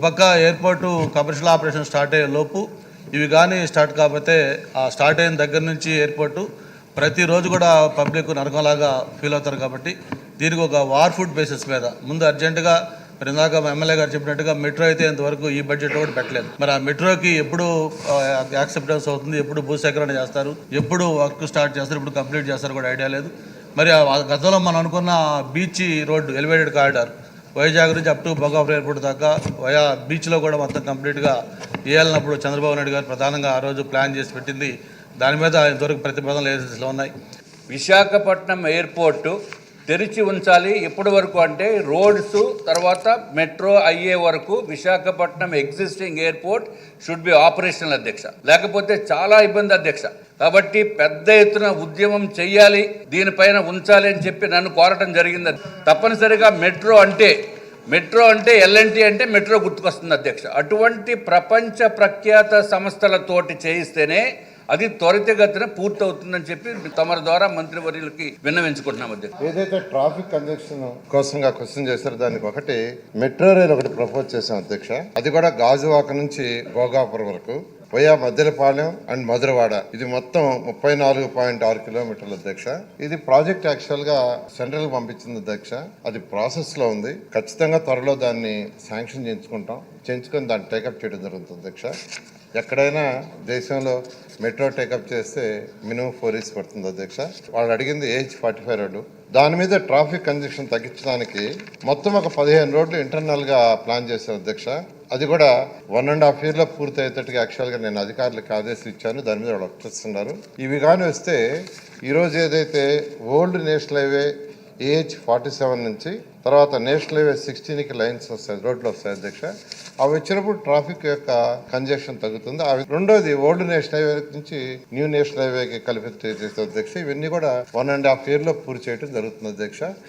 పక్క airport commercial operation start అయ్యే లోపు ఇవి కానీ స్టార్ట్ కాకపోతే ఆ స్టార్ట్ అయిన దగ్గర నుంచి ఎయిర్పోర్టు ప్రతిరోజు కూడా పబ్లిక్ నరకంలాగా ఫీల్ అవుతారు. కాబట్టి దీనికి ఒక వార్ ఫుడ్ బేసిస్ మీద ముందు అర్జెంటుగా మరి ఇందాక ఎమ్మెల్యే గారు చెప్పినట్టుగా మెట్రో అయితే ఇంతవరకు ఈ బడ్జెట్లో కూడా పెట్టలేదు. మరి ఆ మెట్రోకి ఎప్పుడు యాక్సెప్టెన్స్ అవుతుంది, ఎప్పుడు భూసేకరణ చేస్తారు, ఎప్పుడు వర్క్ స్టార్ట్ చేస్తారు, ఎప్పుడు కంప్లీట్ చేస్తారు కూడా ఐడియా లేదు. మరి గతంలో మనం అనుకున్న beach road elevated corridor Vizag నుంచి అప్ టు భోగాపురం ఎయిర్పోర్ట్ దాకా వయా బీచ్లో కూడా మొత్తం కంప్లీట్గా వేయాలన్నప్పుడు చంద్రబాబు నాయుడు గారు ప్రధానంగా ఆ రోజు ప్లాన్ చేసి పెట్టింది. దాని మీద ఇంతవరకు ప్రతిపాదనలు ఏజెన్సీలో ఉన్నాయి. విశాఖపట్నం ఎయిర్పోర్టు తెరిచి ఉంచాలి. ఎప్పటి వరకు అంటే రోడ్స్ తర్వాత మెట్రో అయ్యే వరకు Visakhapatnam existing airport should be operational అధ్యక్ష. లేకపోతే చాలా ఇబ్బంది అధ్యక్ష. కాబట్టి పెద్ద ఎత్తున ఉద్యమం చెయ్యాలి, దీనిపైన ఉంచాలి అని చెప్పి నన్ను కోరటం జరిగింది. తప్పనిసరిగా మెట్రో అంటే ఎల్ఎన్టీ అంటే మెట్రో గుర్తుకొస్తుంది అధ్యక్ష. అటువంటి ప్రపంచ ప్రఖ్యాత సంస్థలతోటి చేయిస్తేనే అది త్వరితగతిన పూర్తవుతుందని చెప్పి తమ ద్వారా మంత్రివర్యులకి విన్నవించుకుంటున్నాం అధ్యక్ష. ఏదైతే ట్రాఫిక్ కంజక్షన్ కోసంగా క్వశ్చన్ చేశారో దానికి ఒకటి మెట్రో రైల్ ఒకటి ప్రపోజ్ చేశాం అధ్యక్ష. అది కూడా గాజువాక నుంచి భోగాపురం వరకు పోయా మద్దెలపాలెం అండ్ మధురవాడ, ఇది మొత్తం 34.6 కిలోమీటర్ల అధ్యక్ష. ఇది ప్రాజెక్ట్ యాక్చువల్ గా సెంట్రల్ పంపించింది అధ్యక్ష. అది ప్రాసెస్ లో ఉంది. ఖచ్చితంగా త్వరలో దాన్ని శాంక్షన్ చేయించుకొని దాన్ని టేకప్ చేయడం జరుగుతుంది అధ్యక్ష. ఎక్కడైనా దేశంలో మెట్రో టేకప్ చేస్తే మినిమం 4 years పడుతుంది అధ్యక్ష. వాళ్ళు అడిగింది ఏజ్ 45 రోడ్డు. దాని మీద ట్రాఫిక్ కంజక్షన్ తగ్గించడానికి మొత్తం ఒక 15 రోడ్లు ఇంటర్నల్గా ప్లాన్ చేశారు అధ్యక్ష. అది కూడా 1.5 year పూర్తి అయ్యేటట్టుగా యాక్చువల్గా నేను అధికారులకు ఆదేశం ఇచ్చాను. దాని మీద వాళ్ళు వర్క్ చేస్తున్నారు. ఇవి కానీ వస్తే ఈరోజు ఏదైతే ఓల్డ్ నేషనల్ హైవే ఏజ్ 47 నుంచి తర్వాత నేషనల్ హైవే 16కి లైన్స్ వస్తాయి, రోడ్లు వస్తాయి అధ్యక్ష. అవి వచ్చినప్పుడు ట్రాఫిక్ యొక్క కంజెషన్ తగ్గుతుంది. రెండోది ఓల్డ్ నేషనల్ హైవే నుంచి న్యూ నేషనల్ హైవేకి కలిపి అధ్యక్ష. ఇవన్నీ కూడా 1.5 year పూర్తి చేయడం జరుగుతుంది అధ్యక్ష.